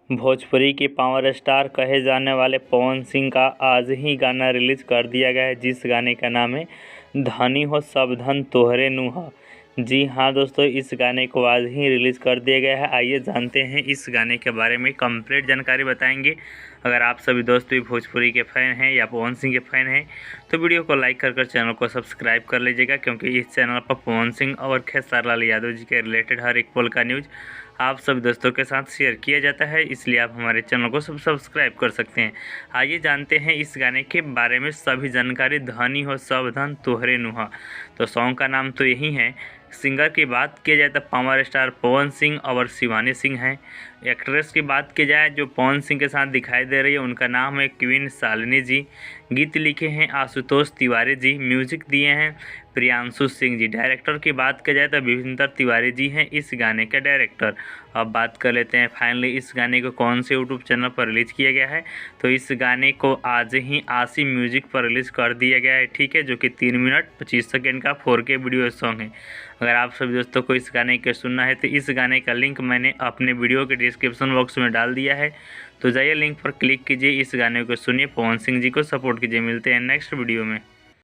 भोजपुरी के power star कहे जाने वाले पवन सिंह का आज ही गाना रिलीज कर दिया गया है, जिस गाने का नाम है धनी हो सब धन तोहरे नुहा। जी हाँ दोस्तों, इस गाने को आज ही रिलीज़ कर दिया गया है। आइए जानते हैं इस गाने के बारे में, कंप्लीट जानकारी बताएंगे। अगर आप सभी दोस्त भी भोजपुरी के फ़ैन हैं या पवन सिंह के फ़ैन हैं तो वीडियो को लाइक कर चैनल को सब्सक्राइब कर लीजिएगा, क्योंकि इस चैनल पर पवन सिंह और खेसारी लाल यादव जी के रिलेटेड हर एक पल का न्यूज़ आप सभी दोस्तों के साथ शेयर किया जाता है, इसलिए आप हमारे चैनल को सब्सक्राइब कर सकते हैं। आइए जानते हैं इस गाने के बारे में सभी जानकारी। धनी हो सब धन तोहरे नुहा, तो सॉन्ग का नाम तो यही है। सिंगर की बात की जाए तो पावर स्टार पवन सिंह और शिवानी सिंह हैं। एक्ट्रेस की बात की जाए जो पवन सिंह के साथ दिखाई दे रही है, उनका नाम है क्वीन शालिनी जी। गीत लिखे हैं आशुतोष तिवारी जी, म्यूजिक दिए हैं प्रियांशु सिंह जी। डायरेक्टर की बात की जाए तो विभिंदर तिवारी जी हैं इस गाने के डायरेक्टर। अब बात कर लेते हैं फाइनली इस गाने को कौन से यूट्यूब चैनल पर रिलीज़ किया गया है। तो इस गाने को आज ही आशी म्यूजिक पर रिलीज़ कर दिया गया है, ठीक है, जो कि 3 मिनट 25 सेकेंड का 4K वीडियो सॉन्ग है। अगर आप सभी दोस्तों को इस गाने के सुनना है तो इस गाने का लिंक मैंने अपने वीडियो के डिस्क्रिप्शन बॉक्स में डाल दिया है, तो जाइए लिंक पर क्लिक कीजिए, इस गाने को सुनिए, पवन सिंह जी को सपोर्ट कीजिए। मिलते हैं नेक्स्ट वीडियो में।